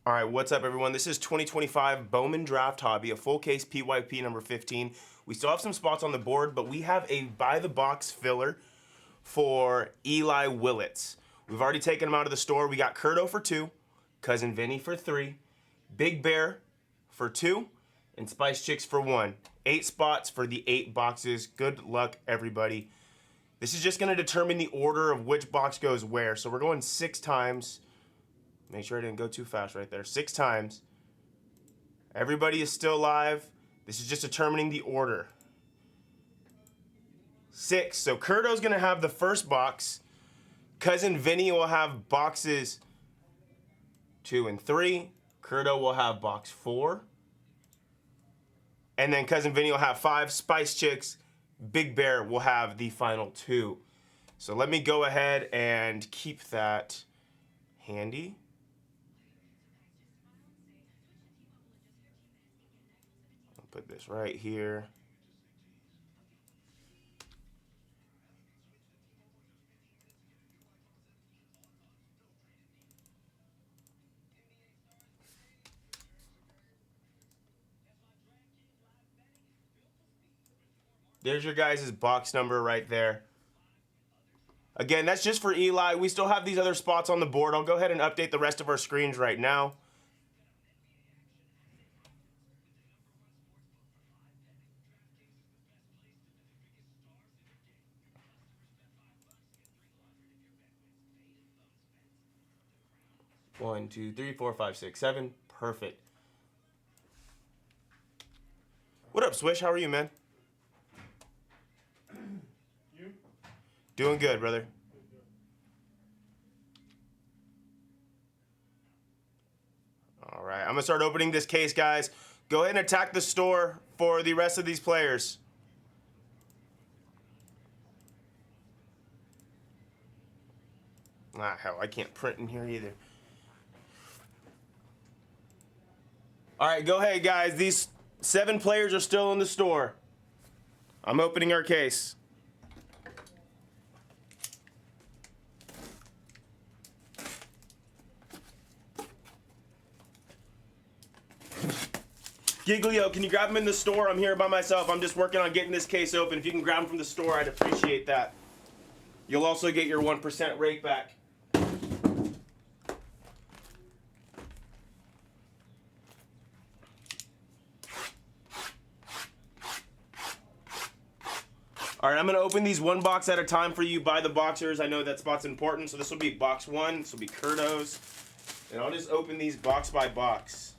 All right, what's up, everyone? This is 2025 Bowman Draft Hobby, a full case PYP number 15. We still have some spots on the board, but we have a buy-the-box filler for Eli Willits. We've already taken him out of the store. We got Curto for 2, Cousin Vinny for 3, Big Bear for 2, and Spice Chicks for 1. 8 spots for the 8 boxes. Good luck, everybody. This is just going to determine the order of which box goes where. So we're going 6 times. Make sure I didn't go too fast right there. 6 times. Everybody is still live. This is just determining the order. 6. So Curto's going to have the first box. Cousin Vinny will have boxes 2 and 3. Curto will have box 4. And then Cousin Vinny will have 5. Spice Chicks, Big Bear will have the final 2. So let me go ahead and keep that handy. Put this right here. There's your guys' box number right there. Again, that's just for Eli. We still have these other spots on the board. I'll go ahead and update the rest of our screens right now. One, two, three, four, five, six, 7. Perfect. What up, Swish? How are you, man? You? Doing good, brother. All right, I'm going to start opening this case, guys. Go ahead and attack the store for the rest of these players. Ah, hell, I can't print in here either. All right, go ahead, guys. These 7 players are still in the store. I'm opening our case. Giglio, can you grab them in the store? I'm here by myself. I'm just working on getting this case open. If you can grab them from the store, I'd appreciate that. You'll also get your 1% rake back. All right, I'm going to open these 1 box at a time for you by the boxers. I know that spot's important, so this will be box 1. This will be Curto's. And I'll just open these box by box.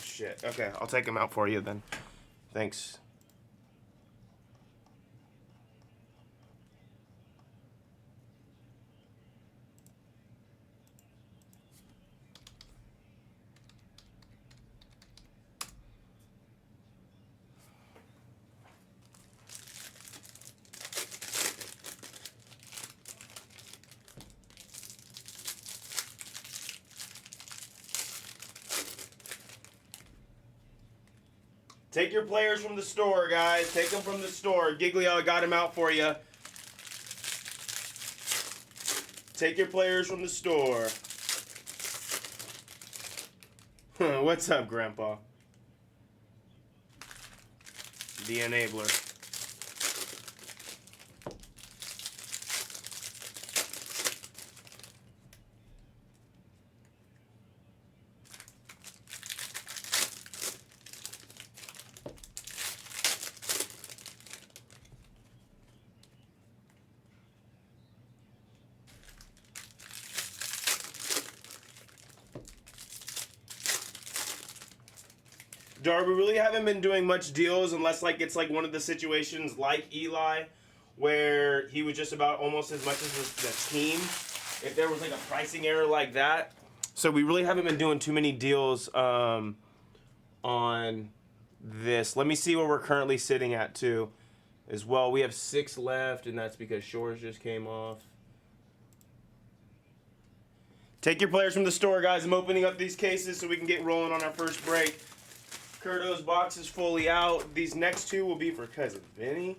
Shit. Okay, I'll take them out for you then. Thanks. Take your players from the store, guys. Take them from the store. Giglio, I got him out for you. Take your players from the store. What's up, Grandpa? The enabler. Jar, we really haven't been doing much deals unless like it's like one of the situations like Eli where he was just about almost as much as the team. If there was like a pricing error like that. So we really haven't been doing too many deals on this. Let me see where we're currently sitting at too. As well, we have 6 left, and that's because Shores just came off. Take your players from the store, guys. I'm opening up these cases so we can get rolling on our first break. Curto's box is fully out. These next 2 will be for Cousin Vinny.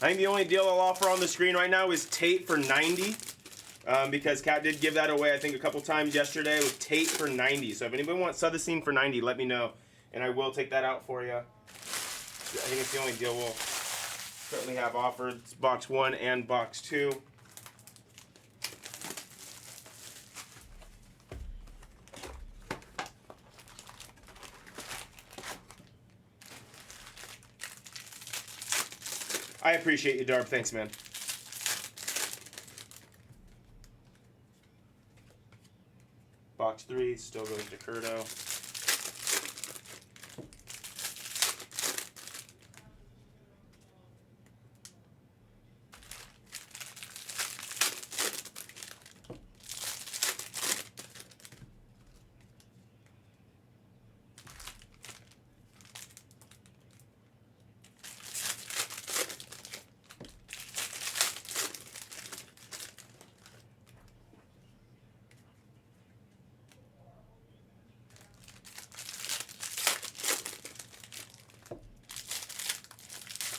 I think the only deal I'll offer on the screen right now is Tate for 90. Because Cat did give that away, I think, a couple times yesterday with Tate for 90. So if anybody wants Suthicene for 90, let me know. And I will take that out for you. I think it's the only deal we'll certainly have offered. It's box 1 and box 2. I appreciate you, Darb. Thanks, man. Box 3 still goes to Curto.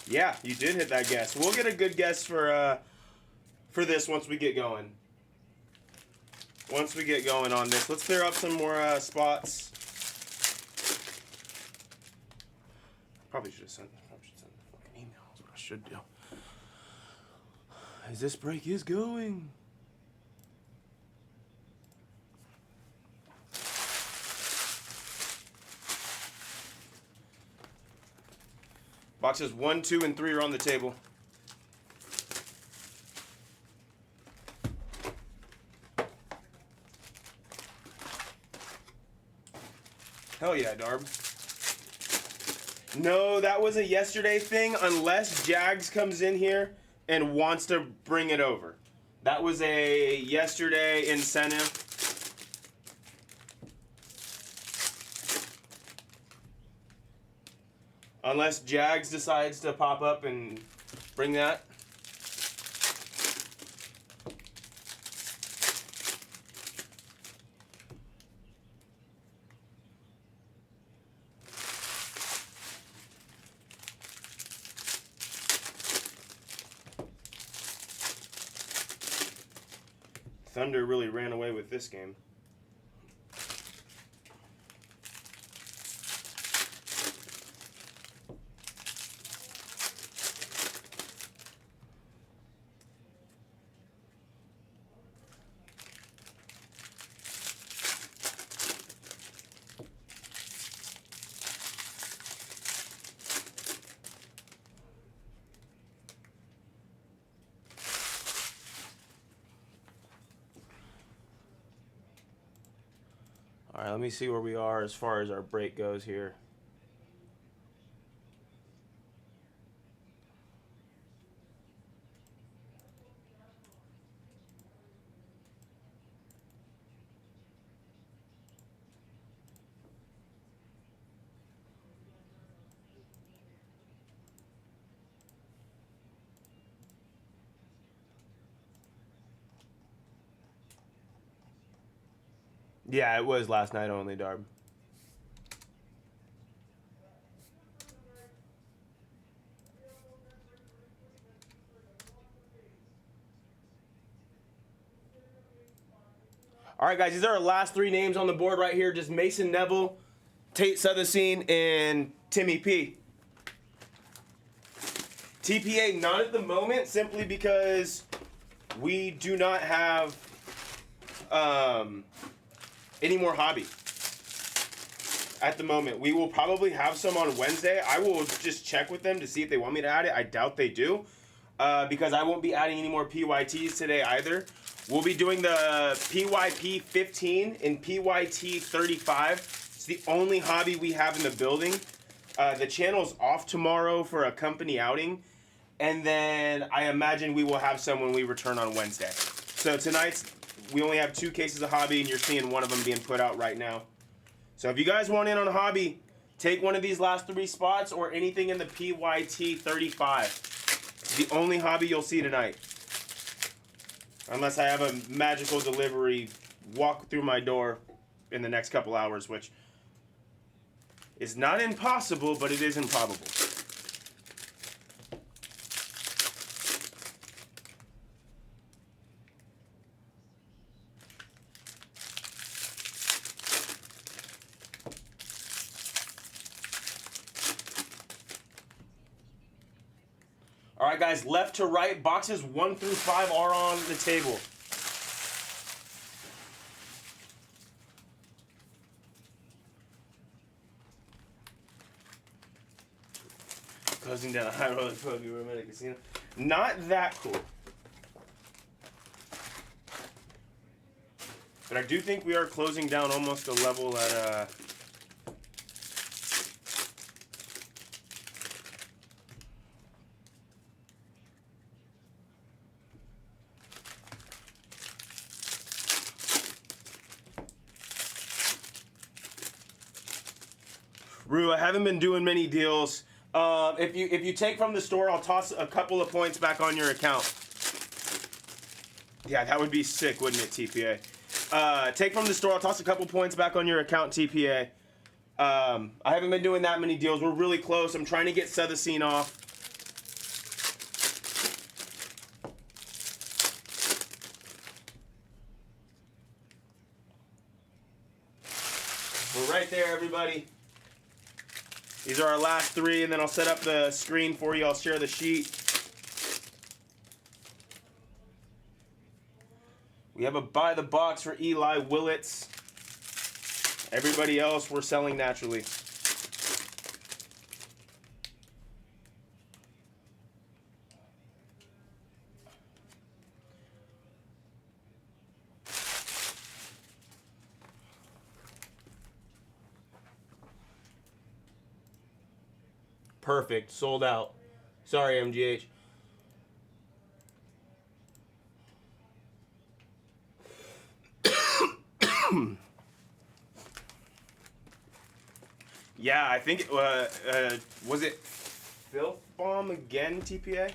Yeah, you did hit that guess. We'll get a good guess for this once we get going. Once we get going on this, let's clear up some more spots. Probably should send the fucking email. That's what I should do. As this break is going. Boxes 1, 2, and 3 are on the table. Hell yeah, Darb. No, that was a yesterday thing unless Jags comes in here and wants to bring it over. That was a yesterday incentive. Unless Jags decides to pop up and bring that. Thunder really ran away with this game. All right, let me see where we are as far as our break goes here. Yeah, it was last night only, Darb. All right, guys, these are our last 3 names on the board right here. Just Mason Neville, Tate Sothesine, and Timmy P. TPA, not at the moment, simply because we do not have any more hobby at the moment. We will probably have some on Wednesday. I will just check with them to see if they want me to add it. I doubt they do, because I won't be adding any more PYTs today either. We'll be doing the PYP 15 and PYT 35. It's the only hobby we have in the building. The channel's off tomorrow for a company outing, and then I imagine we will have some when we return on Wednesday. So tonight's, we only have 2 cases of hobby, and you're seeing one of them being put out right now. So if you guys want in on a hobby, take one of these last 3 spots or anything in the PYT 35. It's the only hobby you'll see tonight. Unless I have a magical delivery walk through my door in the next couple hours, which is not impossible, but it is improbable. All right, guys, left to right, boxes 1 through 5 are on the table. Closing down a high roller poker room at a casino. Not that cool. But I do think we are closing down almost a level at Rue, I haven't been doing many deals. If you take from the store, I'll toss a couple of points back on your account. Yeah, that would be sick, wouldn't it, TPA? Take from the store, I'll toss a couple points back on your account, TPA. I haven't been doing that many deals. We're really close. I'm trying to get Sothesine off. We're right there, everybody. These are our last 3, and then I'll set up the screen for you. I'll share the sheet. We have a buy the box for Eli Willits. Everybody else, we're selling naturally. Perfect. Sold out. Sorry, MGH. Yeah, I think was it Filth Bomb again, TPA?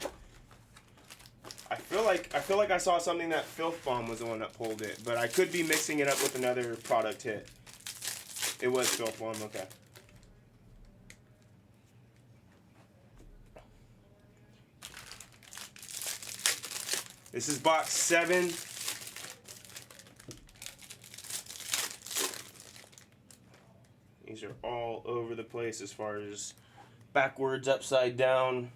I feel like I saw something that Filth Bomb was the one that pulled it, but I could be mixing it up with another product hit. It was Filth Bomb, okay. This is box 7. These are all over the place as far as backwards, upside down.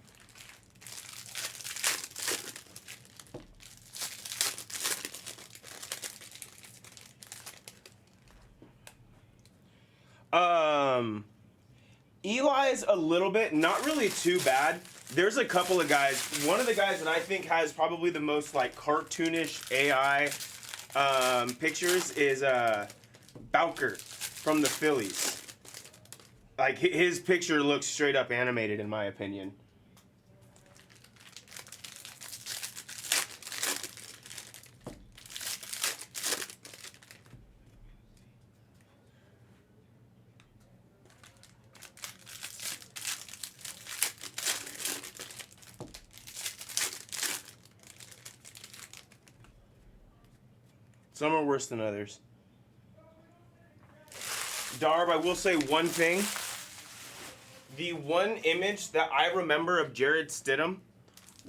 Eli's a little bit, not really too bad. There's a couple of guys. One of the guys that I think has probably the most like cartoonish AI pictures is Bowker from the Phillies. Like his picture looks straight up animated in my opinion. Some are worse than others. Darb, I will say one thing. The one image that I remember of Jared Stidham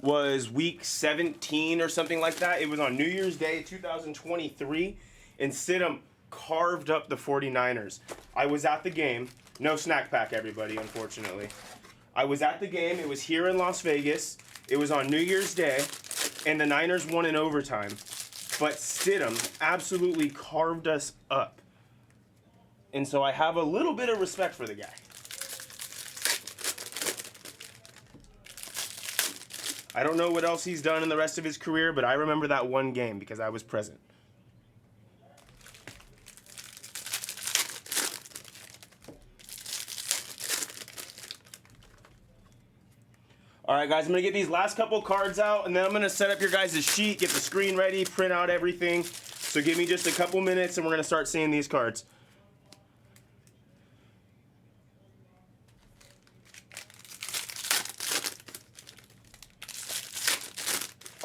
was week 17 or something like that. It was on New Year's Day 2023. and Stidham carved up the 49ers. I was at the game. No snack pack, everybody, unfortunately. I was at the game. It was here in Las Vegas. It was on New Year's Day, and the Niners won in overtime. But Stidham absolutely carved us up. And so I have a little bit of respect for the guy. I don't know what else he's done in the rest of his career, but I remember that one game because I was present. All right, guys, I'm going to get these last couple cards out, and then I'm going to set up your guys' sheet, get the screen ready, print out everything. So give me just a couple minutes, and we're going to start seeing these cards.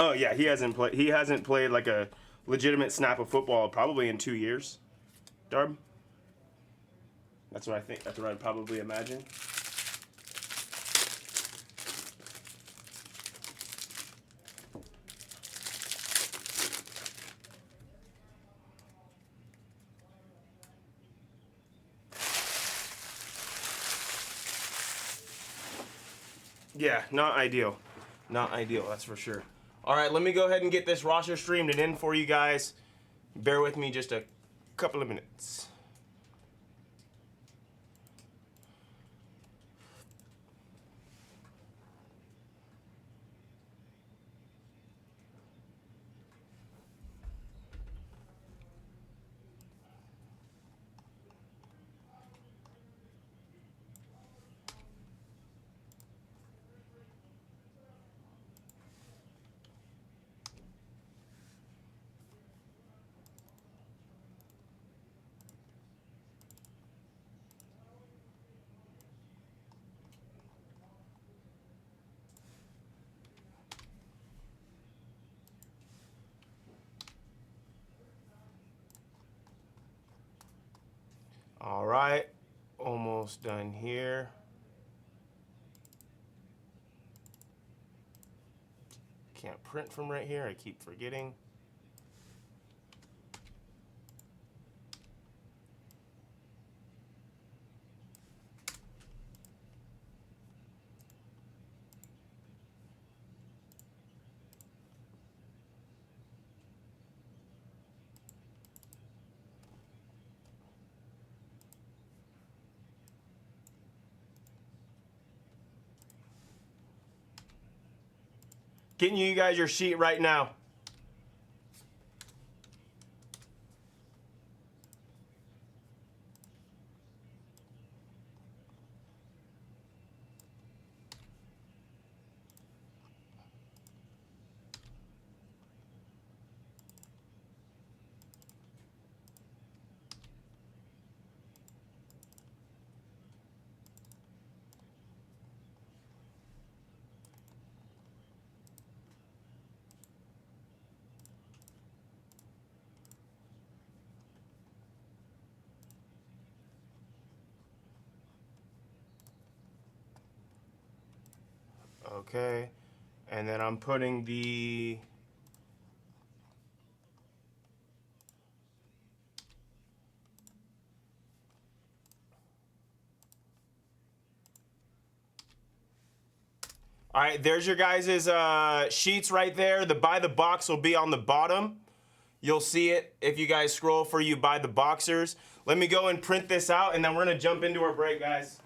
Oh yeah, he hasn't played like a legitimate snap of football probably in 2 years. Darb? That's what I think. That's what I'd probably imagine. Yeah, not ideal. Not ideal, that's for sure. All right, let me go ahead and get this roster streamed and in for you guys. Bear with me just a couple of minutes. All right, almost done here. Can't print from right here, I keep forgetting. Getting you guys your sheet right now. Okay, and then I'm putting the all right, there's your guys' sheets right there. The buy the box will be on the bottom. You'll see it if you guys scroll for you buy the boxers. Let me go and print this out, and then we're going to jump into our break, guys.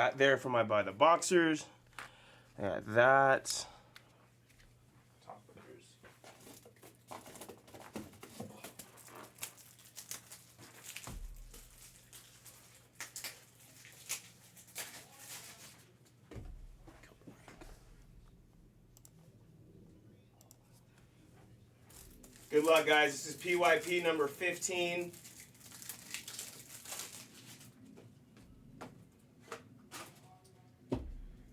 that there for my By the Boxers. That. Top loaders. Good luck, guys. This is PYP number 15.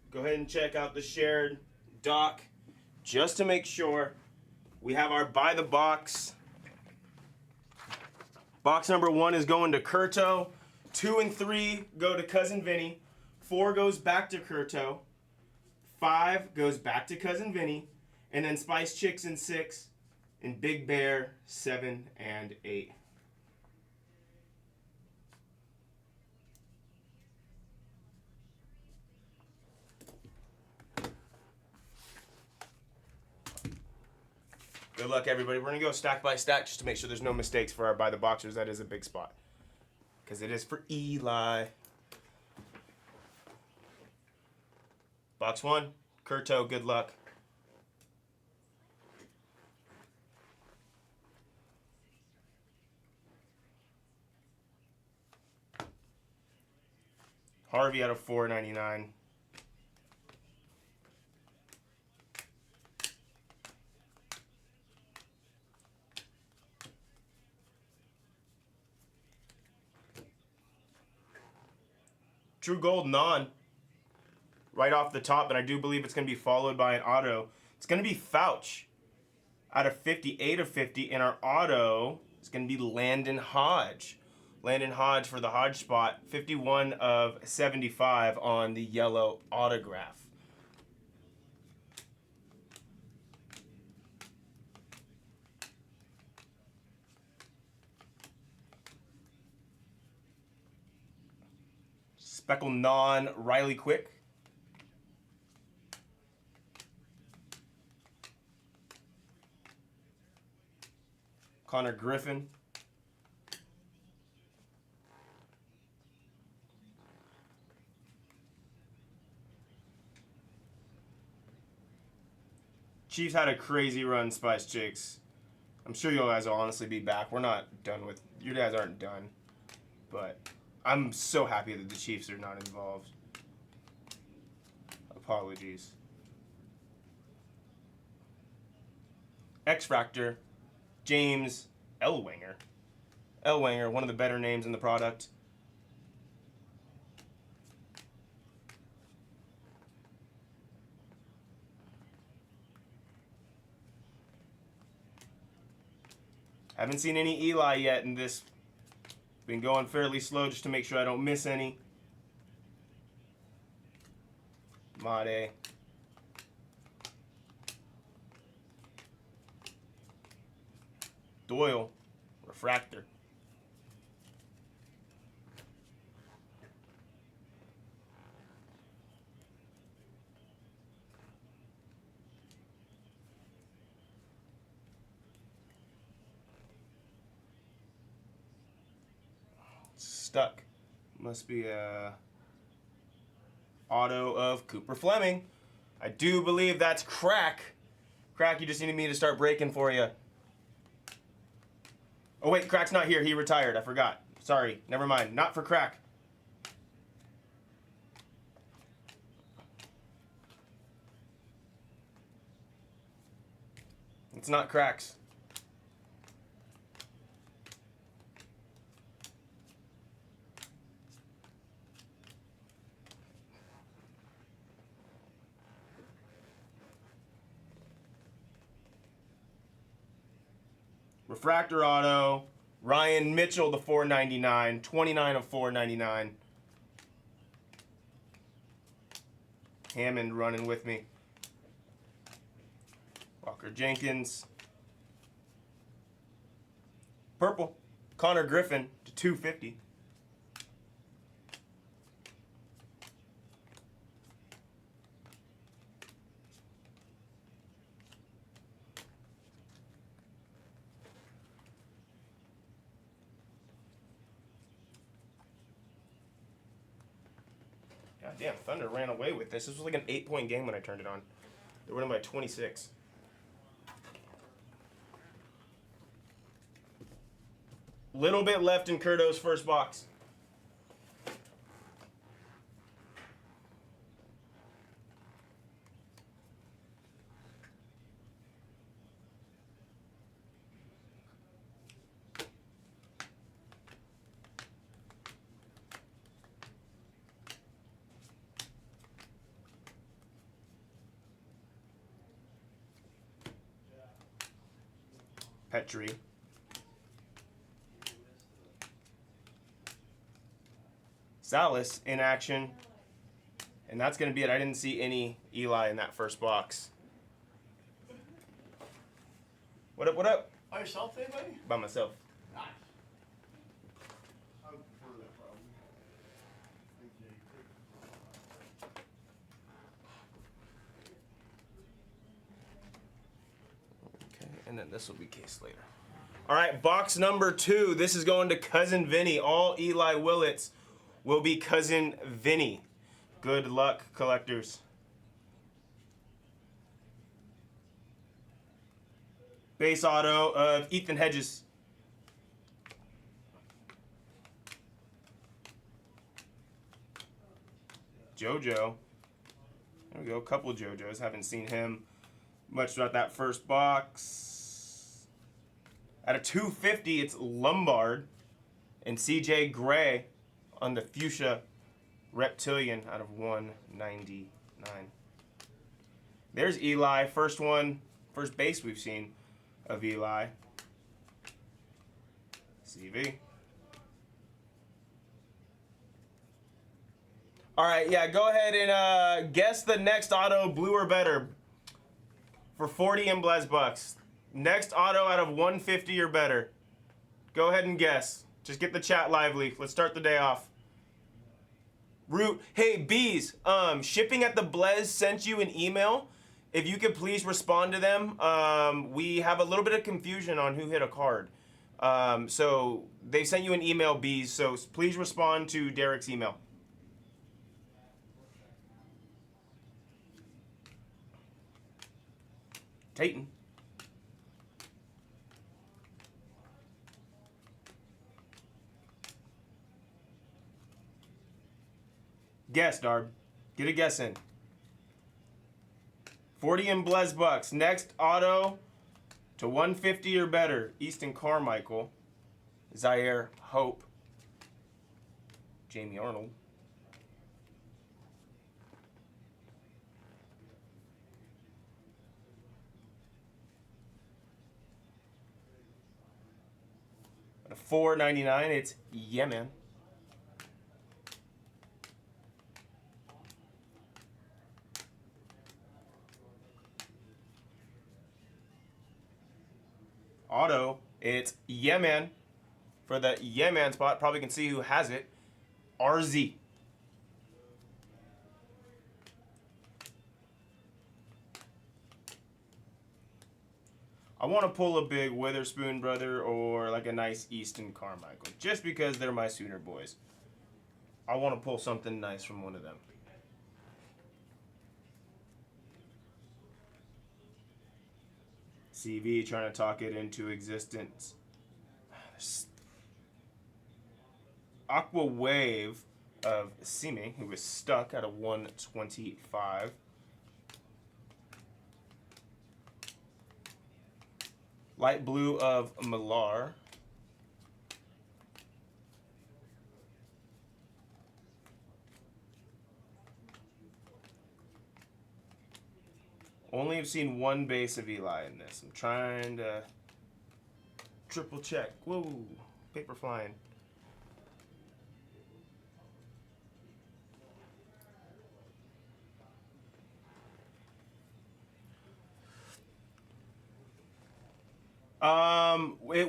Go ahead and check out the shared doc just to make sure. We have our By the Box. Box number 1 is going to Curto. 2 and 3 go to Cousin Vinny. 4 goes back to Curto. 5 goes back to Cousin Vinny. And then Spice Chicks in 6. And Big Bear 7 and 8. Good luck, everybody. We're going to go stack by stack just to make sure there's no mistakes for our By the Boxers. That is a big spot. Because it is for Eli. Box 1, Curto, good luck. Harvey out of 499. True Gold non. Right off the top, and I do believe it's going to be followed by an auto. It's going to be Fouch out of 58 of 50, and our auto is going to be Landon Hodge. Landon Hodge for the Hodge spot, 51 of 75 on the yellow autograph. Speckle non, Riley Quick. Connor Griffin. Chiefs had a crazy run, Spice Chicks. I'm sure you guys will honestly be back. We're not done with, you guys aren't done. But I'm so happy that the Chiefs are not involved. Apologies. X-Fractor, James Elwanger. Elwanger, one of the better names in the product. Haven't seen any Eli yet in this. Been going fairly slow just to make sure I don't miss any. Made. Doyle. Refractor. Stuck. Must be a auto of Cooper Fleming. I do believe that's Crack. Crack, you just needed me to start breaking for you. Oh wait, Crack's not here. He retired. I forgot. Sorry. Never mind. Not for Crack. It's not Crack's. Refractor auto, Ryan Mitchell, the 499, 29 of 499. Hammond running with me. Walker Jenkins. Purple, Connor Griffin to 250. God damn, Thunder ran away with this. This was like an 8-point game when I turned it on. They were winning by 26. Little bit left in Kurdo's first box. Petri. Salas in action. And that's going to be it. I didn't see any Eli in that first box. What up, what up? By yourself today, buddy? By myself. Nice. I would prefer that problem. Okay, and then this will be case later. All right, box number 2. This is going to Cousin Vinny. All Eli Willits will be Cousin Vinny. Good luck, collectors. Base auto of Ethan Hedges. JoJo. There we go, a couple of JoJos. Haven't seen him much throughout that first box. At a 250, it's Lombard and CJ Gray on the Fuchsia Reptilian out of 199. There's Eli, first base we've seen of Eli. CV. All right, yeah, go ahead and guess the next auto, blue or better, for 40 and Blez bucks. Next auto out of 150 or better. Go ahead and guess. Just get the chat lively. Let's start the day off. Root. Hey, Bees, shipping at the Blez sent you an email. If you could please respond to them. We have a little bit of confusion on who hit a card. So they sent you an email, Bees, so please respond to Derek's email. Tayton. Guess, Darb. Get a guess in. 40 and Blez bucks. Next auto to 150 or better. Easton Carmichael. Zaire Hope. Jamie Arnold. At a $4.99, it's Yeah Man. Auto, it's Yeah Man. For the Yeah Man spot, probably can see who has it. RZ. I want to pull a big Witherspoon brother or like a nice Easton Carmichael, just because they're my Sooner boys. I want to pull something nice from one of them. CV trying to talk it into existence. Aqua Wave of Simi, who was stuck at a 125. Light blue of Millar. Only have seen one base of Eli in this. I'm trying to triple check. Whoa, paper flying.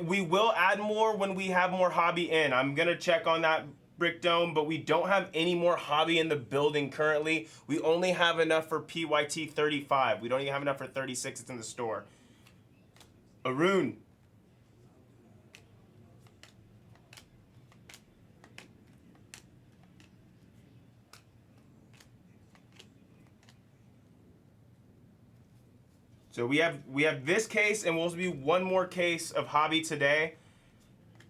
We will add more when we have more hobby in. I'm gonna check on that, Brick Dome, but we don't have any more hobby in the building currently. We only have enough for PYT 35. We don't even have enough for 36. It's in the store. Arun. So we have this case, and we'll do one more case of hobby today.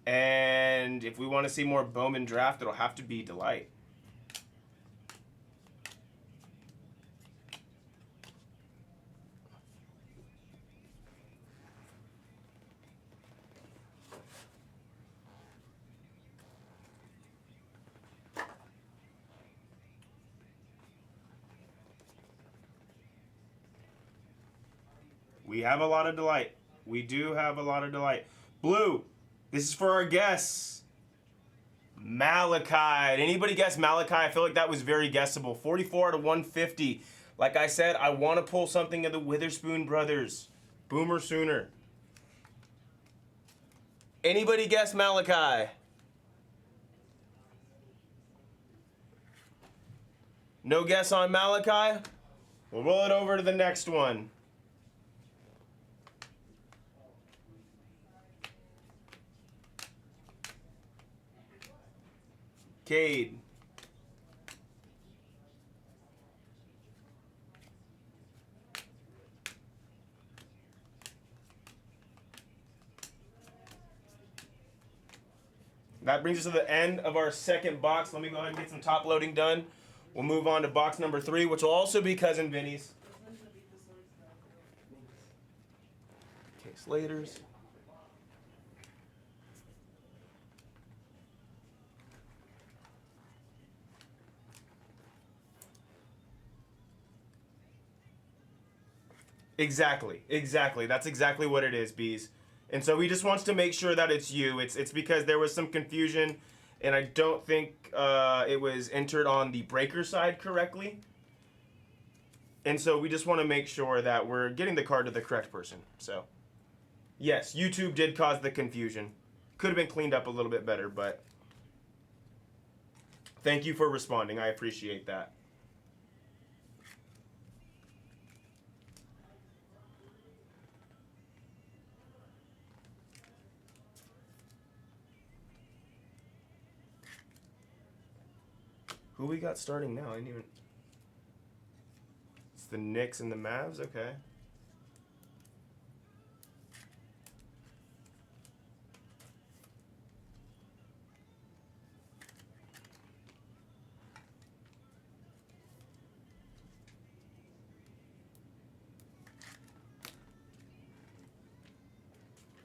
And if we want to see more Bowman draft, it'll have to be Delight. We have a lot of Delight. We do have a lot of Delight. Blue, this is for our guests. Malachite. Anybody guess Malachite? I feel like that was very guessable. 44 out of 150. Like I said, I want to pull something of the Witherspoon brothers. Boomer Sooner. Anybody guess Malachi? No guess on Malachi? We'll roll it over to the next one. Cade. That brings us to the end of our second box. Let me go ahead and get some top loading done. We'll move on to box number 3, which will also be Cousin Vinny's. Okay, Slater's. Exactly. That's exactly what it is, Bees. And so he just wants to make sure that it's you. It's because there was some confusion, and I don't think it was entered on the breaker side correctly. And so we just want to make sure that we're getting the card to the correct person. So, yes, YouTube did cause the confusion. Could have been cleaned up a little bit better, but thank you for responding. I appreciate that. Who we got starting now? I didn't even... It's the Knicks and the Mavs? Okay.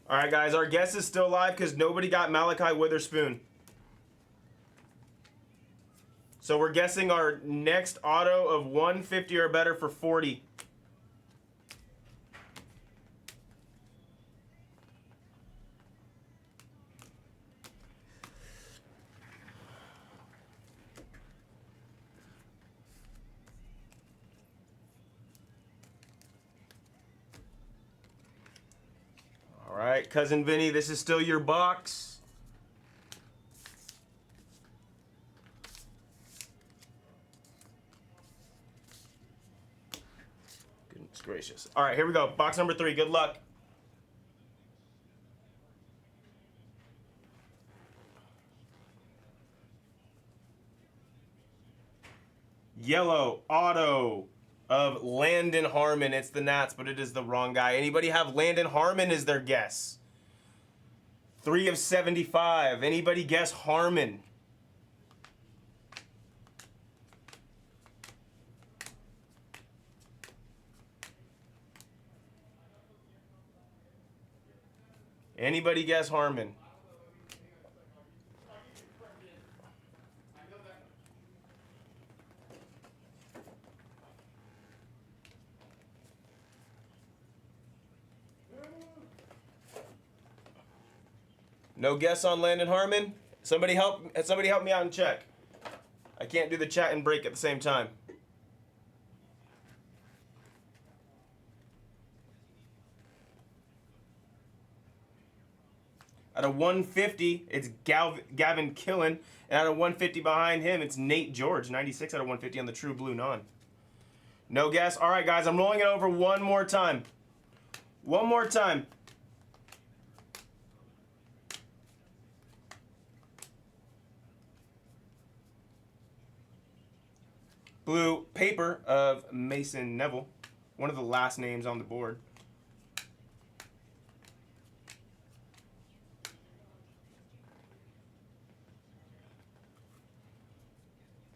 All right, guys, our guess is still live because nobody got Malachi Witherspoon. So we're guessing our next auto of 150 or better for 40. All right, Cousin Vinny, this is still your box. Goodness gracious. All right, here we go. Box number 3. Good luck. Yellow auto of Landon Harmon. It's the Nats, but it is the wrong guy. Anybody have Landon Harmon as their guess? 3 of 75. Anybody guess Harmon? Anybody guess Harmon? No guess on Landon Harmon? Somebody help me out and check. I can't do the chat and break at the same time. Out of 150, it's Gavin Killen. And out of 150 behind him, it's Nate George. 96 out of 150 on the True Blue Non. No guess. All right, guys, I'm rolling it over one more time. One more time. Blue paper of Mason Neville. One of the last names on the board.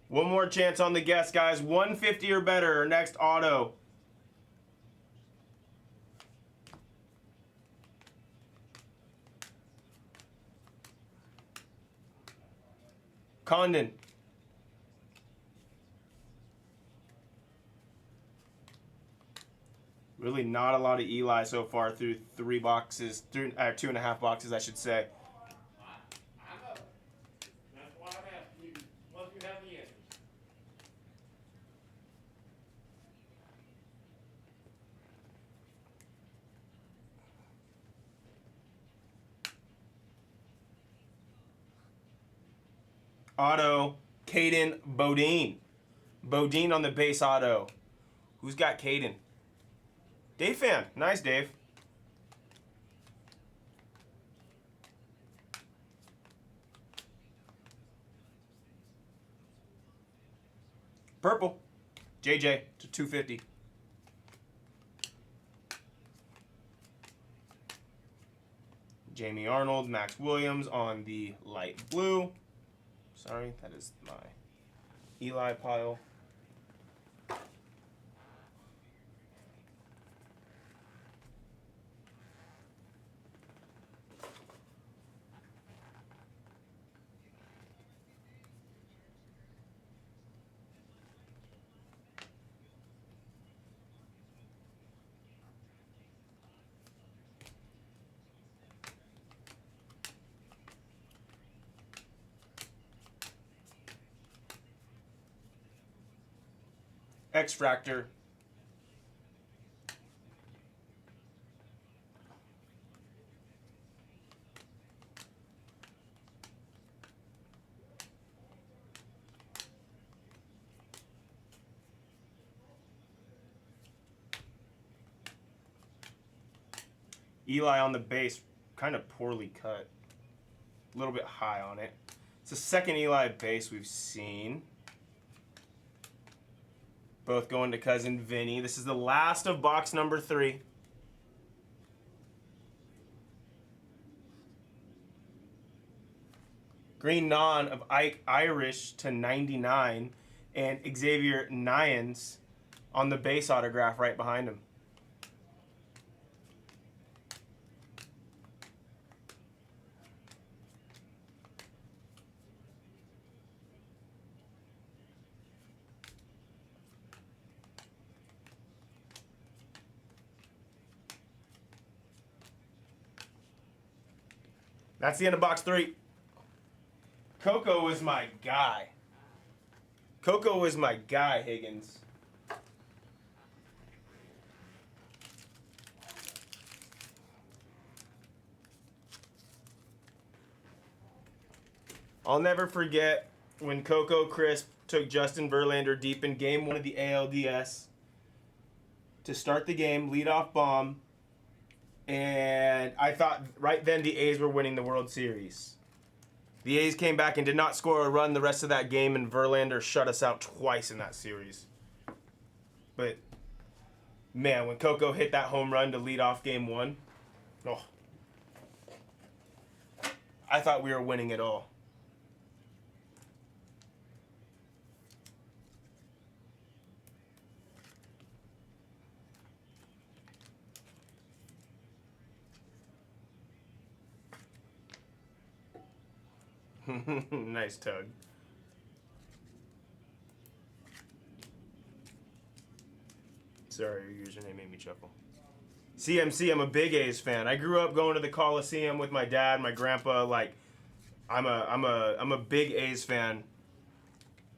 One more chance on the guess, guys. 150 or better. Next auto. Condon. Really not a lot of Eli so far through 3 boxes, through 2.5 boxes, I should say. I know. That's why I'm asking you. Once you have the answers. Auto, Caden Bodine. Bodine on the base auto. Who's got Caden? Dave fan. Nice, Dave. Purple. JJ to 250. Jamie Arnold, Max Williams on the light blue. Sorry, that is my Eli pile. Extractor. Eli on the base, kind of poorly cut. A little bit high on it. It's the second Eli base we've seen. Both going to cousin Vinny. This is the last of box number 3. Green non of Ike Irish to 99, and Xavier Nyans on the base autograph right behind him. That's the end of box 3. Coco was my guy. Coco was my guy, Higgins. I'll never forget when Coco Crisp took Justin Verlander deep in game 1 of the ALDS to start the game, leadoff bomb. And I thought right then the A's were winning the World Series. The A's came back and did not score a run the rest of that game, and Verlander shut us out twice in that series. But, man, when Coco hit that home run to lead off game 1, oh, I thought we were winning it all. Nice tug. Sorry, your username made me chuckle. CMC, I'm a big A's fan. I grew up going to the Coliseum with my dad, my grandpa. Like, I'm a big A's fan.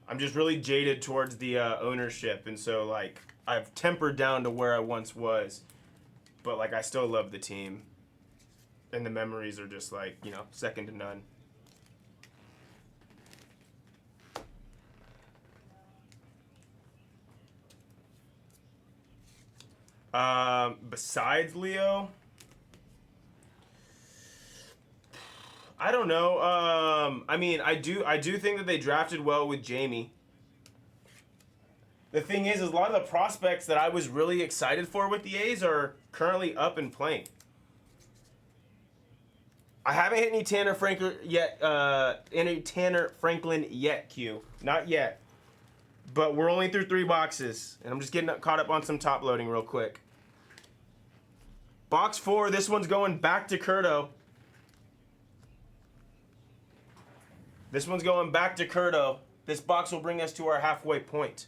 I'm just really jaded towards the ownership, and so like I've tempered down to where I once was, but like I still love the team, and the memories are just like, you know, second to none. Besides Leo, I don't know. I mean, I do think that they drafted well with Jamie. The thing is a lot of the prospects that I was really excited for with the A's are currently up and playing. I haven't hit any Tanner Franklin yet. Q, not yet. but we're only through 3 boxes, and I'm just getting caught up on some top loading real quick. Box 4, this one's going back to Curto. This one's going back to Curto. This box will bring us to our halfway point.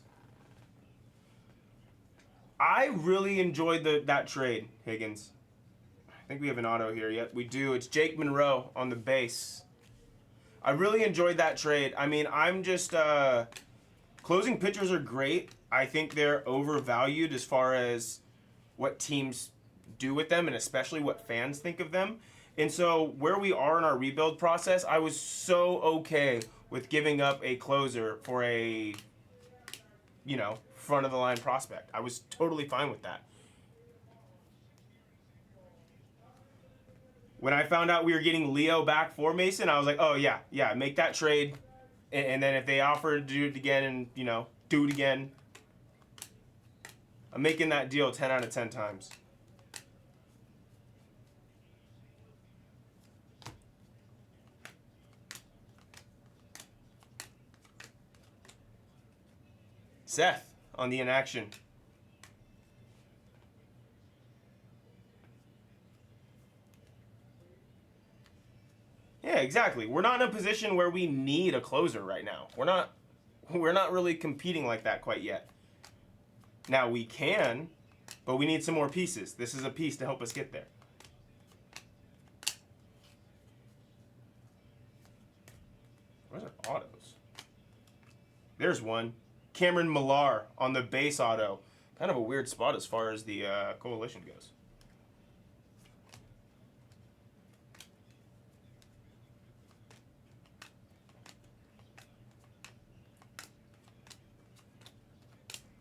I really enjoyed that trade, Higgins. I think we have an auto here. Yep, we do. It's Jake Monroe on the base. I really enjoyed that trade. I mean, I'm just... closing pitchers are great. I think they're overvalued as far as what teams do with them, and especially what fans think of them. And so where we are in our rebuild process, I was so okay with giving up a closer for a, front of the line prospect. I was totally fine with that. When I found out we were getting Leo back for Mason, I was like, oh yeah, make that trade. And then if they offer to do it again and, do it again, I'm making that deal 10 out of 10 times. Seth on the inaction. Yeah, exactly. We're not in a position where we need a closer right now. We're not really competing like that quite yet. Now we can, but we need some more pieces. This is a piece to help us get there. Where's our autos? There's one. Cameron Millar on the base auto. Kind of a weird spot as far as the coalition goes.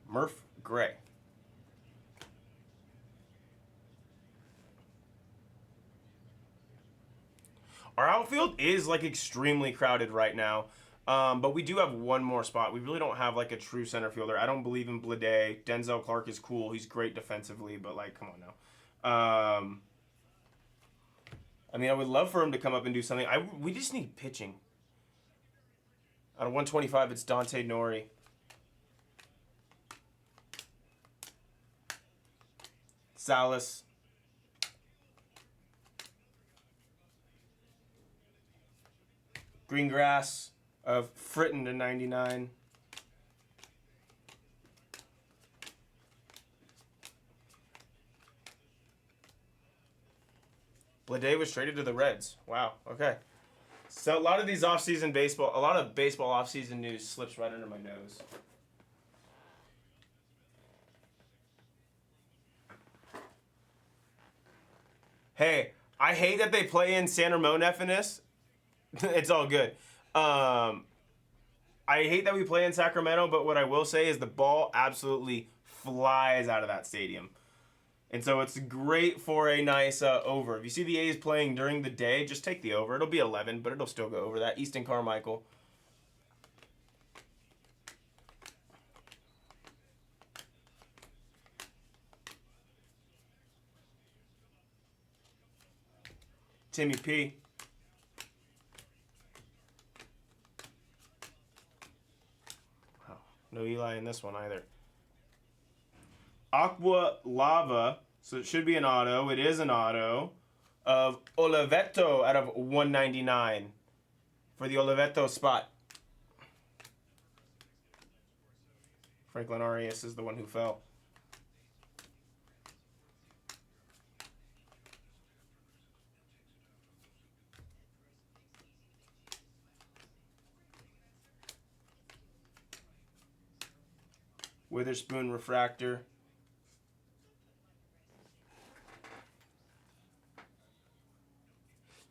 Murph Gray. Our outfield is extremely crowded right now. But we do have one more spot. We really don't have a true center fielder. I don't believe in Blade. Denzel Clark is cool. He's great defensively, but come on now. I mean, I would love for him to come up and do something. We just need pitching. Out of 125, it's Dante Nori. Salas. Greengrass of Fritton to 99. Blade was traded to the Reds. Wow, okay. So a lot of these off-season baseball, a lot of baseball off-season news slips right under my nose. Hey, I hate that they play in San Ramon FNS. It's all good. I hate that we play in Sacramento, but what I will say is the ball absolutely flies out of that stadium. And so it's great for a nice over. If you see the A's playing during the day, just take the over. It'll be 11, but it'll still go over that. Easton Carmichael. Timmy P. Wow. No Eli in this one either. Aqua Lava, so it should be an auto. It is an auto of Oliveto out of 199 for the Oliveto spot. Franklin Arias is the one who fell. Witherspoon refractor.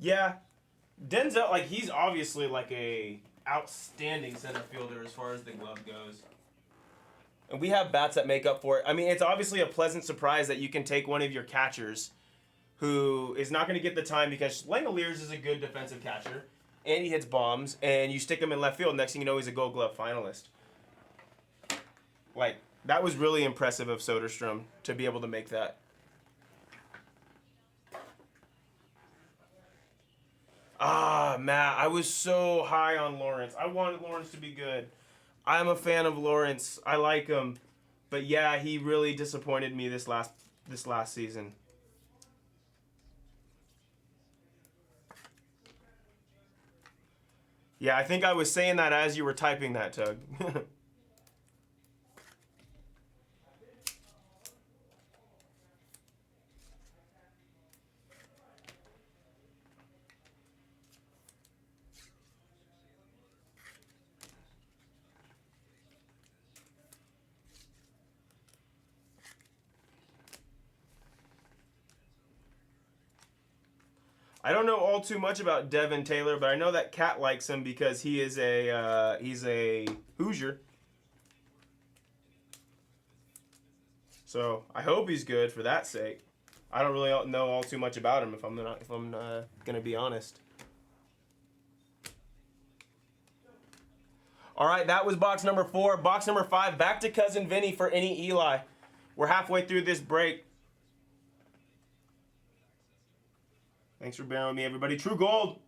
Yeah, Denzel, he's obviously a outstanding center fielder as far as the glove goes. And we have bats that make up for it. I mean, it's obviously a pleasant surprise that you can take one of your catchers who is not going to get the time because Langoliers is a good defensive catcher, and he hits bombs, and you stick him in left field. Next thing you know, he's a Gold Glove finalist. That was really impressive of Soderstrom to be able to make that. Ah, Matt, I was so high on Lawrence. I wanted Lawrence to be good. I'm a fan of Lawrence. I like him, but yeah, he really disappointed me this last season. Yeah, I think I was saying that as you were typing that, Tug. I don't know all too much about Devin Taylor, but I know that Cat likes him because he's a Hoosier. So I hope he's good for that sake. I don't really know all too much about him if I'm gonna be honest. All right, that was box number 4. Box number 5, back to Cousin Vinny for any Eli. We're halfway through this break. Thanks for bearing with me, everybody. True Gold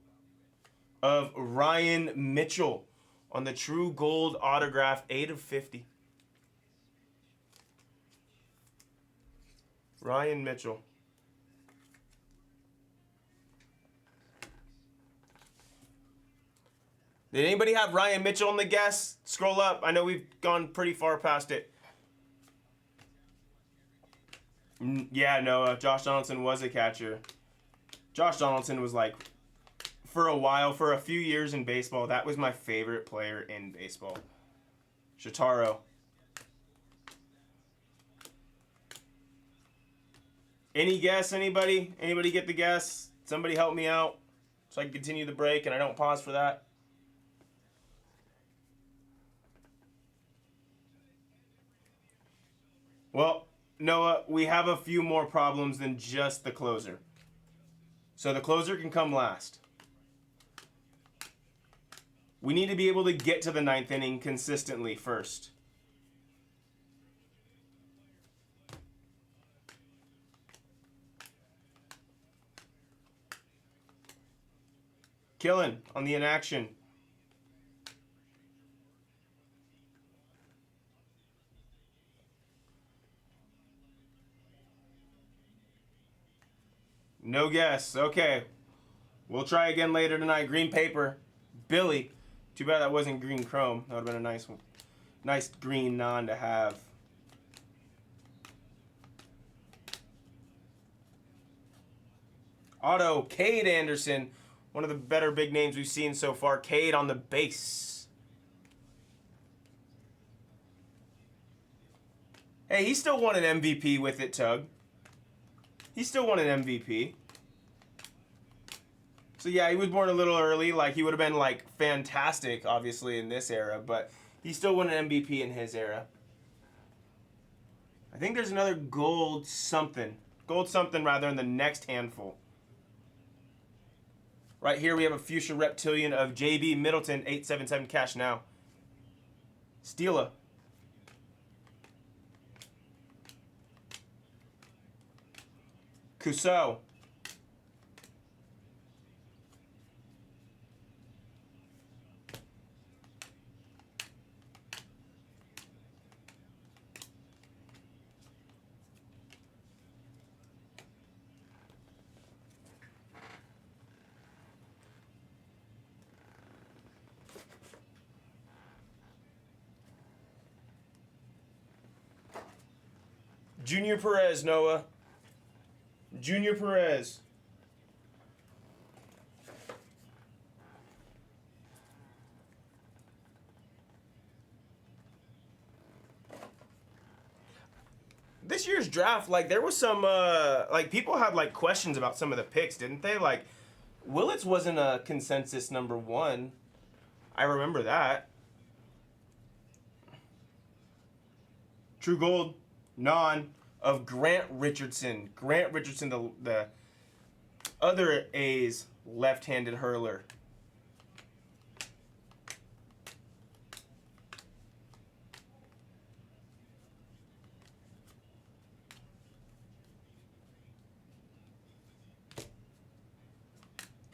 of Ryan Mitchell on the True Gold autograph, 8 of 50. Ryan Mitchell. Did anybody have Ryan Mitchell on the guess? Scroll up. I know we've gone pretty far past it. Yeah, Noah. Josh Donaldson was a catcher. Josh Donaldson was like, for a while, for a few years in baseball, that was my favorite player in baseball. Shotaro. Any guess, anybody? Anybody get the guess? Somebody help me out so I can continue the break and I don't pause for that. Well, Noah, we have a few more problems than just the closer. So the closer can come last. We need to be able to get to the 9th inning consistently first. Killing on the inaction. No guess. Okay. We'll try again later tonight. Green paper. Billy. Too bad that wasn't green chrome. That would have been a nice one. Nice green non to have. Auto, Cade Anderson. One of the better big names we've seen so far. Cade on the base. Hey, he still won an MVP with it, Tug. He still won an MVP. So yeah, he was born a little early. Like, he would have been, like, fantastic, obviously, in this era. But he still won an MVP in his era. I think there's another gold something. Gold something, rather, in the next handful. Right here we have a Fuchsia Reptilian of JB Middleton, 877 cash now. Steela. Cusseau. Junior Perez, Noah. Junior Perez. This year's draft, like, there was some, like, people had, like, questions about some of the picks, didn't they? Like, Willits wasn't a consensus number 1. I remember that. True Gold, non, of Grant Richardson. Grant Richardson, the other A's left-handed hurler.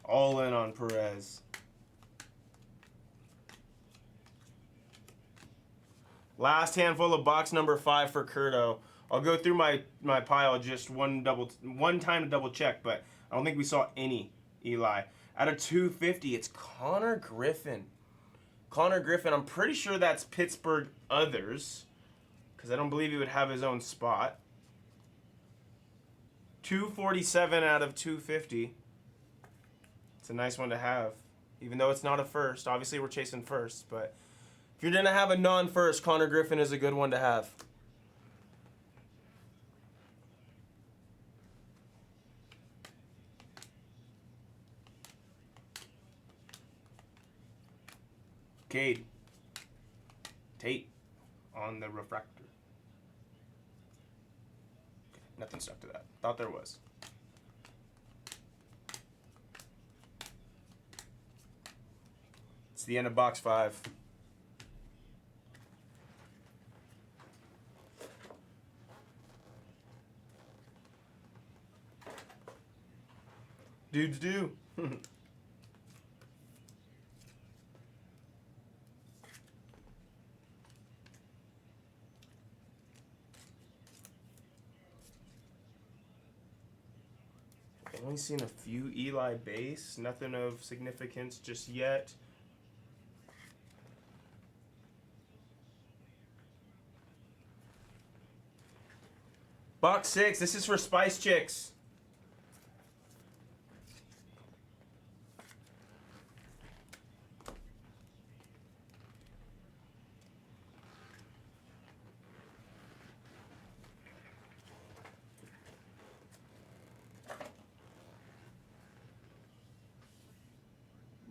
All in on Perez. Last handful of box number 5 for Curto. I'll go through my pile just one time to double check, but I don't think we saw any Eli. Out of 250, it's Connor Griffin. Connor Griffin, I'm pretty sure that's Pittsburgh others, because I don't believe he would have his own spot. 247 out of 250. It's a nice one to have, even though it's not a first. Obviously, we're chasing first, but if you're going to have a non-first, Connor Griffin is a good one to have. Cade. Tate on the refractor. Okay, nothing stuck to that. Thought there was. It's the end of box 5. Dudes do. I've only seen a few Eli base. Nothing of significance just yet. Box 6. This is for Spice Chicks.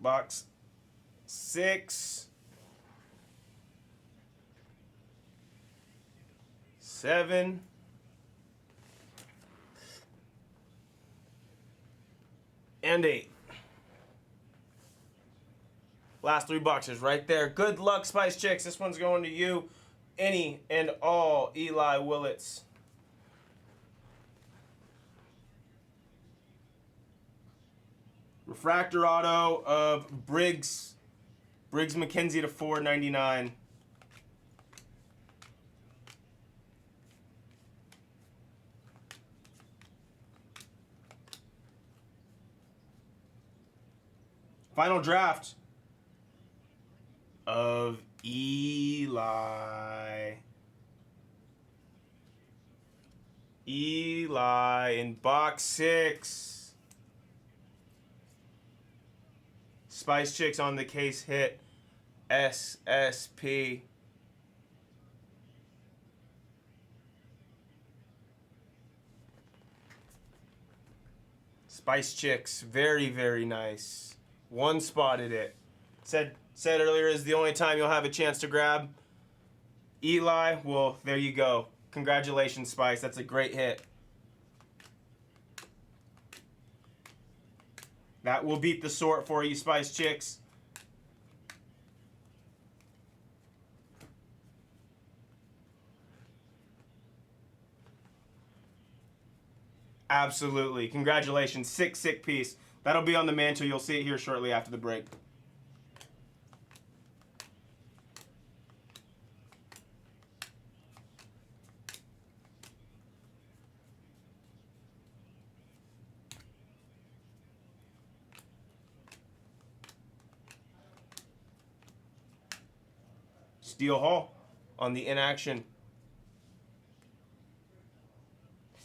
Box 6, 7, and 8. Last 3 boxes right there. Good luck, Spice Chicks. This one's going to you. Any and all Eli Willits. Refractor auto of Briggs McKenzie to 499. Final draft of Eli. Eli in box 6. Spice Chicks on the case hit. SSP. Spice Chicks, very, very nice. One spotted it. Said earlier is the only time you'll have a chance to grab Eli. Well, there you go. Congratulations, Spice. That's a great hit. That will beat the sort for you, Spice Chicks. Absolutely. Congratulations. Sick piece. That'll be on the mantle. You'll see it here shortly after the break. Steel Hall on the inaction.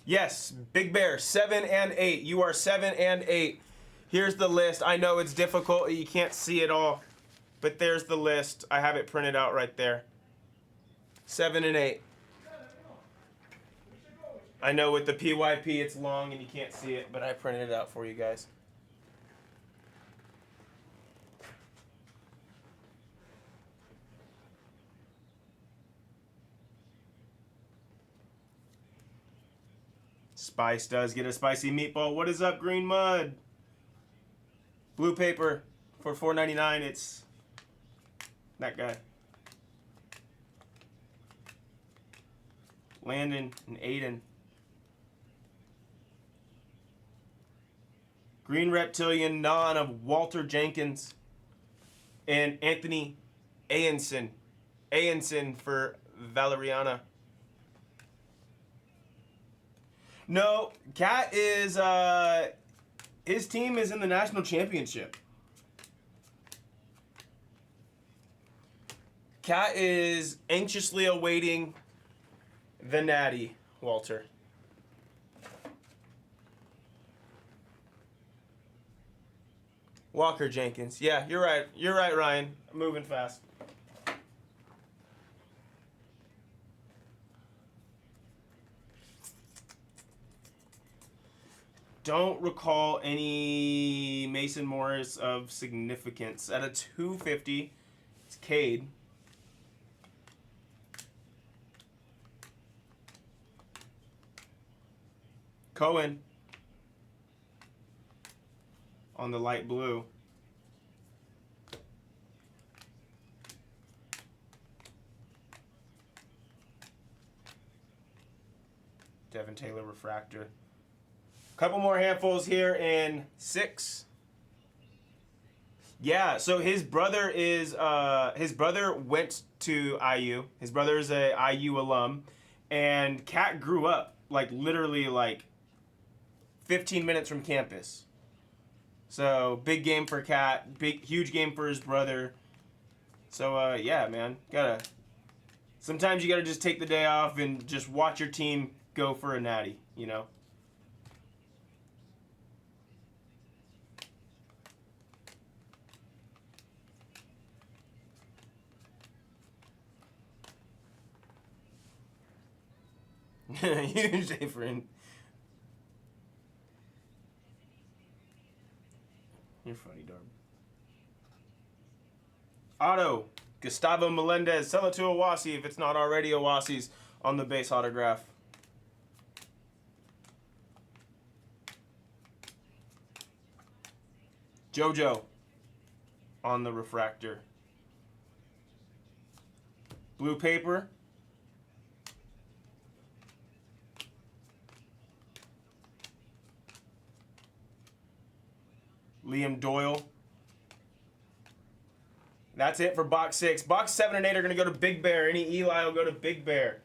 Yes, Big Bear, 7 and 8. You are 7 and 8. Here's the list. I know it's difficult. You can't see it all. But there's the list. I have it printed out right there. 7 and 8. I know with the PYP it's long and you can't see it, but I printed it out for you guys. Spice does get a spicy meatball. What is up, Green Mud? Blue paper for $4.99. It's that guy. Landon and Aiden. Green Reptilian non of Walter Jenkins and Anthony Ayenson. Ayenson for Valeriana. No, Cat is his team is in the national championship. Cat is anxiously awaiting the natty, Walter. Walker Jenkins. Yeah, you're right. You're right, Ryan. Moving fast. Don't recall any Mason Morris of significance. At a 250, it's Cade. Cohen on the light blue. Devin Taylor refractor. Couple more handfuls here in 6. Yeah, so his brother went to IU. His brother is a IU alum, and Cat grew up like literally like 15 minutes from campus. So big game for Cat, huge game for his brother. So yeah, man, sometimes you gotta just take the day off and just watch your team go for a natty, you know. Huge day for him. You're funny, Darb. Auto. Gustavo Melendez. Sell it to Owasi if it's not already Owasi's on the base autograph. JoJo on the refractor. Blue paper. Liam Doyle. That's it for box 6. Box 7 and 8 are going to go to Big Bear. Any Eli will go to Big Bear.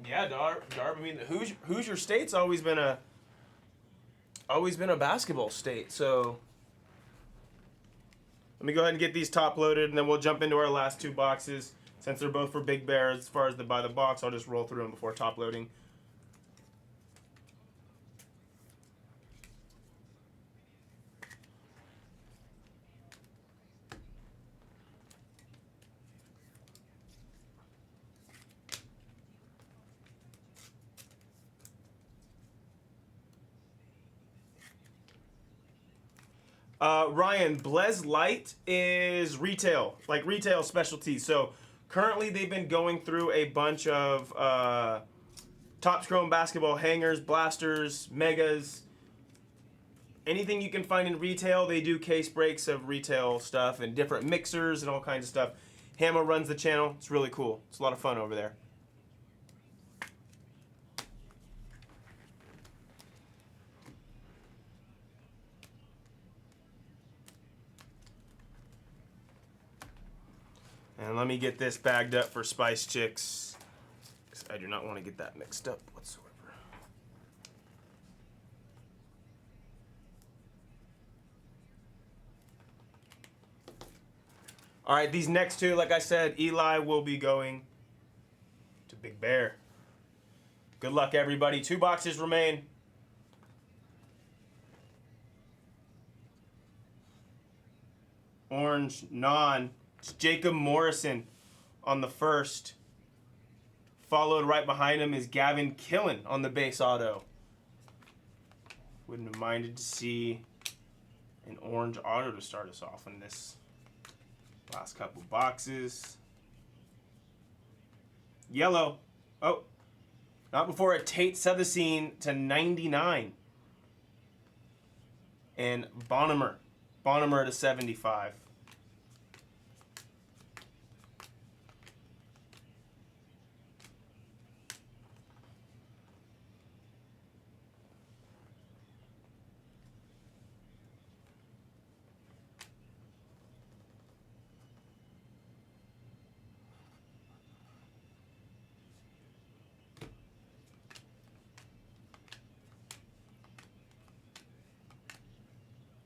Yeah, Darb. I mean, Hoosier State's always been a basketball state. So let me go ahead and get these top loaded, and then we'll jump into our last 2 boxes. Since they're both for Big Bear, as far as the by the box, I'll just roll through them before top loading. Ryan, Blez Light is retail, like retail specialty. So currently they've been going through a bunch of Topps Chrome basketball hangers, blasters, megas. Anything you can find in retail, they do case breaks of retail stuff and different mixers and all kinds of stuff. Hammer runs the channel. It's really cool. It's a lot of fun over there. And let me get this bagged up for Spice Chicks, because I do not want to get that mixed up whatsoever. All right, these next 2, like I said, Eli will be going to Big Bear. Good luck, everybody. 2 boxes remain. Orange, non. It's Jacob Morrison on the first. Followed right behind him is Gavin Killen on the base auto. Wouldn't have minded to see an orange auto to start us off in this last couple boxes. Yellow. Oh, not before a Tate Sethasine to 99. And Bonnemer to 75.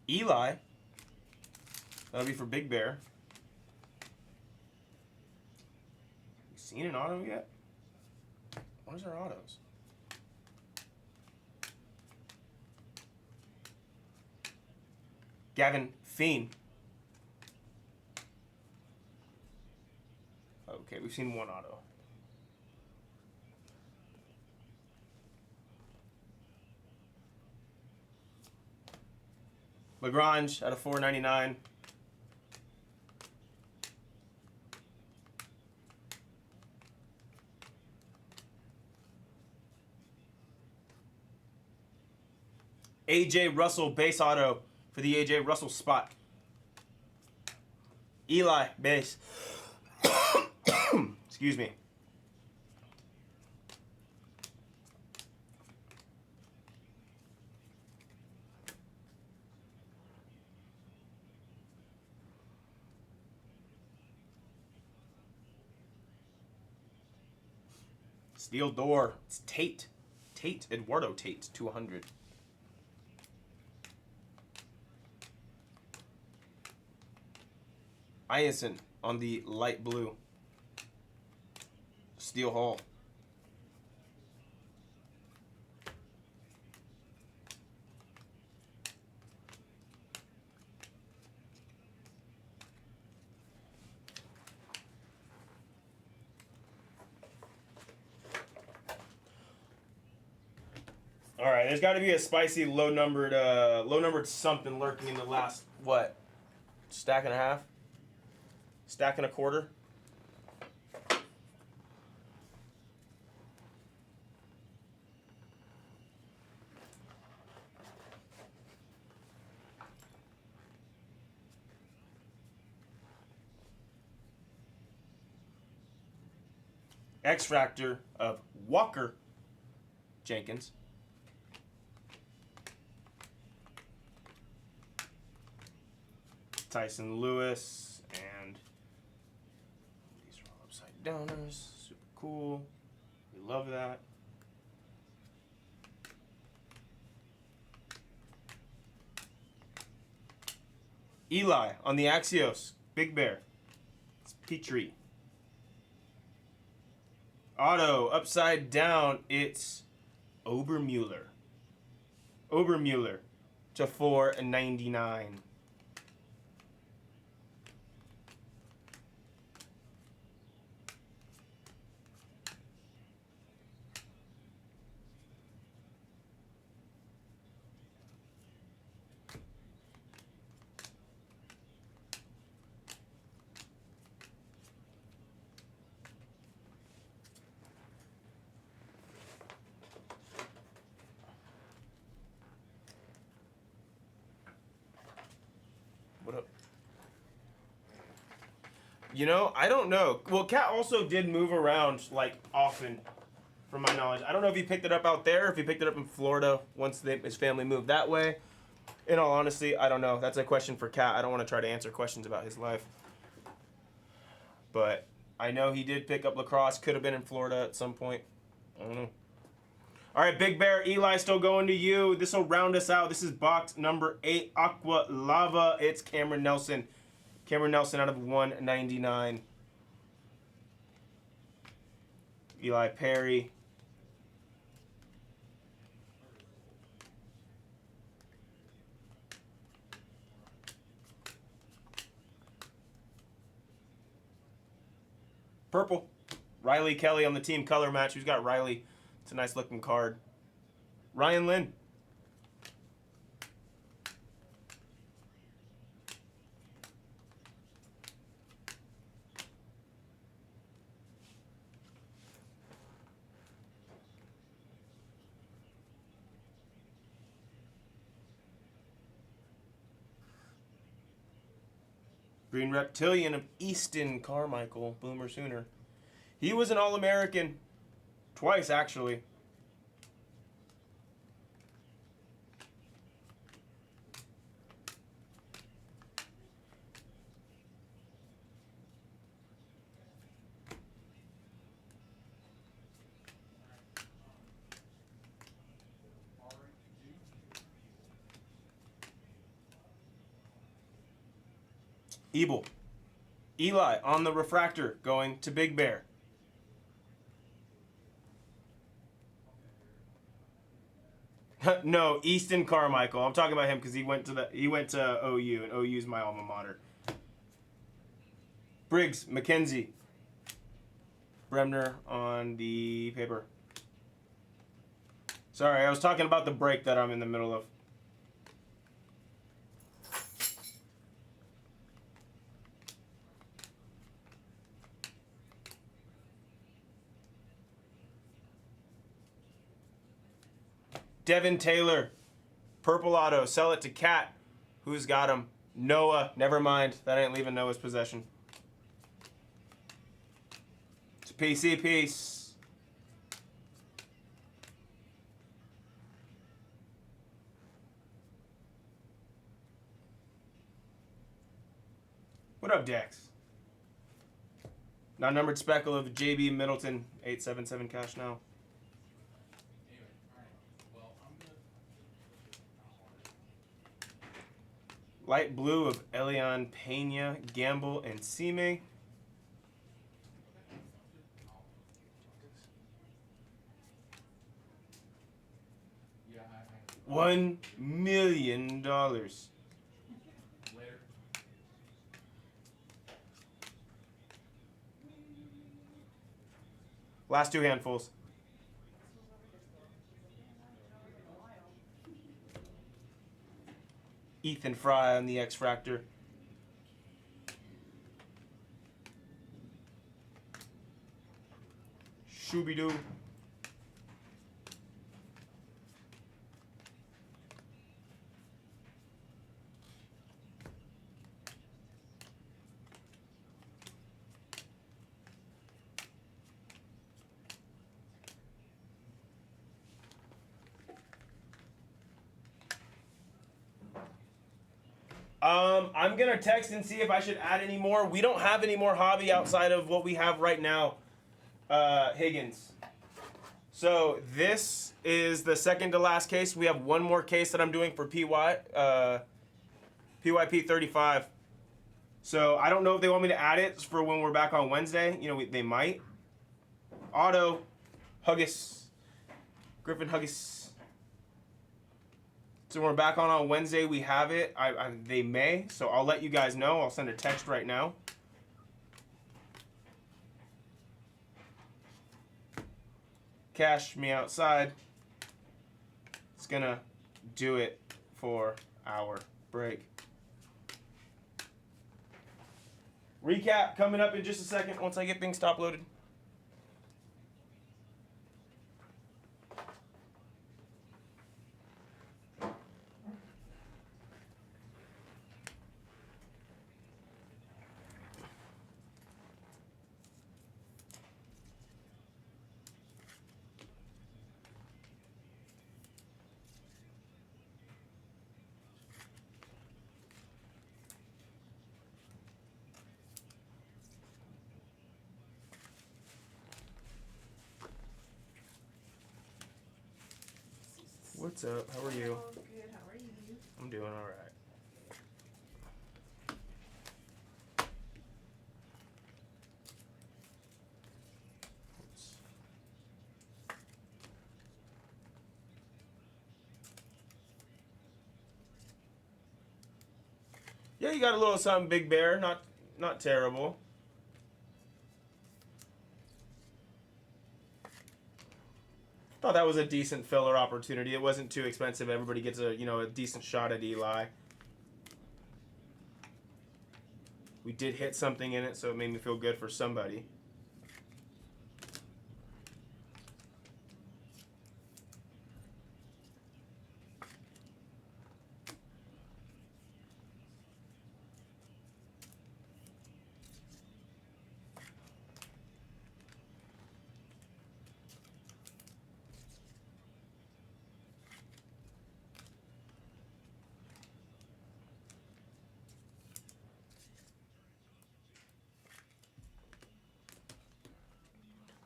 Eli. That'll be for Big Bear. You seen an auto yet? Where's our autos? Gavin Fiend. Okay, we've seen one auto. Lagrange out of 499. AJ Russell base auto for the AJ Russell spot. Eli base. Excuse me. Steel door. It's Tate. Eduardo Tate, 200. Ianson on the light blue. Steel Hall. All right, there's got to be a spicy low numbered something lurking in the last what? Stack and a half? Stack and a quarter? X-Fractor of Walker Jenkins. Tyson Lewis, and these are all upside downers. Super cool. We love that. Eli on the Axios. Big Bear. It's Petrie. Auto upside down. It's Obermueller. Obermueller to 499. What up? You know, I don't know. Well, Cat also did move around, like, often, from my knowledge. I don't know if he picked it up out there, if he picked it up in Florida once his family moved that way. In all honesty, I don't know. That's a question for Cat. I don't want to try to answer questions about his life. But I know he did pick up lacrosse. Could have been in Florida at some point. I don't know. All right, Big Bear, Eli, still going to you. This will round us out. This is box number 8, Aqua Lava. It's Cameron Nelson. Cameron Nelson out of 199. Eli Perry. Purple. Riley Kelly on the team color match. Who's got Riley? It's a nice looking card. Ryan Lynn. Green Reptilian of Easton Carmichael, Boomer Sooner. He was an All-American twice, actually. Ebel. Eli on the refractor going to Big Bear. No, Easton Carmichael. I'm talking about him because he went to OU, and OU's my alma mater. Briggs, Mackenzie. Bremner on the paper. Sorry, I was talking about the break that I'm in the middle of. Devin Taylor, purple auto. Sell it to Cat. Who's got him? Noah. Never mind. That ain't leaving Noah's possession. It's a PC piece. What up, Dex? Non-numbered speckle of JB Middleton. 877 cash now. Light blue of Elian Pena, Gamble, and Sime. $1 million. Later. Last two handfuls. Ethan Fry on the X-Fractor. Shooby-doo. I'm going to text and see if I should add any more. We don't have any more hobby outside of what we have right now, Higgins. So this is the second to last case. We have one more case that I'm doing for PYP 35. So I don't know if they want me to add it for when we're back on Wednesday. You know, they might. Auto, Huggis, Griffin Huggis. So when we're back on Wednesday, we have it. They may, so I'll let you guys know. I'll send a text right now. Cash me outside. It's gonna do it for our break. Recap coming up in just a second once I get things top loaded. What's up? How are you? Oh, good. How are you? I'm doing all right. Yeah, you got a little something, Big Bear. Not terrible. Thought that was a decent filler opportunity. It wasn't too expensive. Everybody gets a decent shot at Eli. We did hit something in it, so it made me feel good for somebody.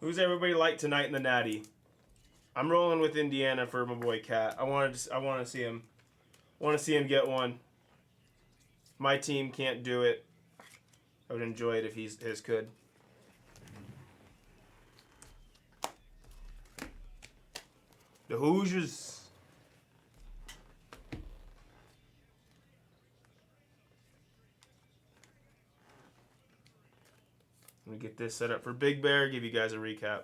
Who's everybody like tonight in the Natty? I'm rolling with Indiana for my boy Cat. I want to see him. Want to see him get one. My team can't do it. I would enjoy it if his could. The Hoosiers. Let me get this set up for Big Bear, give you guys a recap.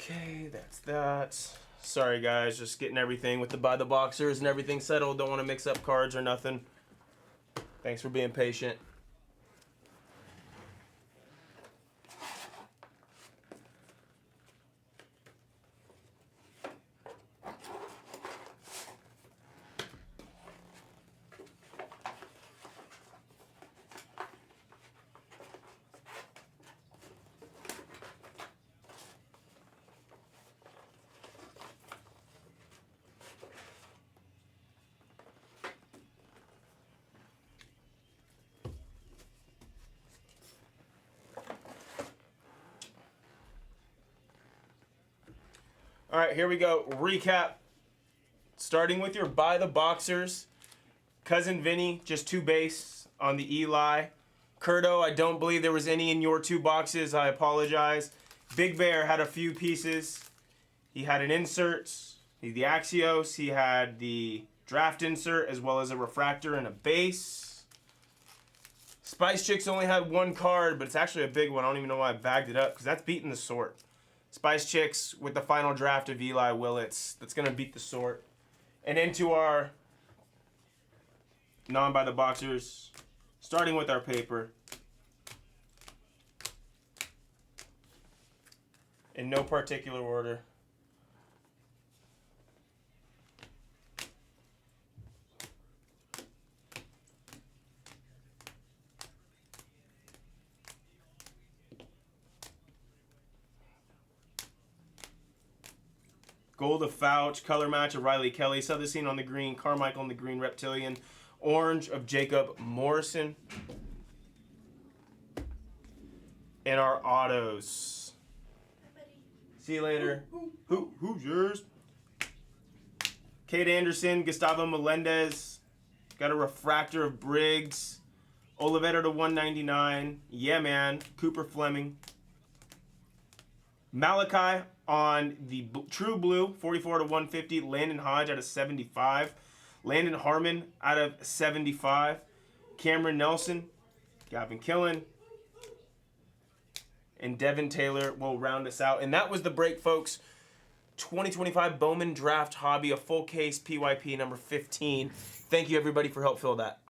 Okay, that's that. Sorry guys, just getting everything with the By the Boxers and everything settled. Don't want to mix up cards or nothing. Thanks for being patient. All right, here we go. Recap. Starting with your By the Boxers. Cousin Vinny, just 2 base on the Eli. Curdo, I don't believe there was any in your 2 boxes. I apologize. Big Bear had a few pieces. He had an insert, the Axios. He had the draft insert as well as a refractor and a base. Spice Chicks only had 1 card, but it's actually a big one. I don't even know why I bagged it up because that's beating the sort. Spice Chicks with the final draft of Eli Willits. That's going to beat the sort. And into our non-by the boxers, starting with our paper. In no particular order. Gold of Fouch, color match of Riley Kelly, Southern on the green, Carmichael on the green, Reptilian, orange of Jacob Morrison. And our autos. See you later. Who's yours? Kate Anderson, Gustavo Melendez. Got a refractor of Briggs. Olivetta to 199. Yeah, man. Cooper Fleming. Malachi on the True Blue, 44 to 150. Landon Hodge out of 75. Landon Harmon out of 75. Cameron Nelson, Gavin Killen, and Devin Taylor will round us out. And that was the break, folks. 2025 Bowman Draft Hobby, a full case PYP number 15. Thank you, everybody, for help fill that.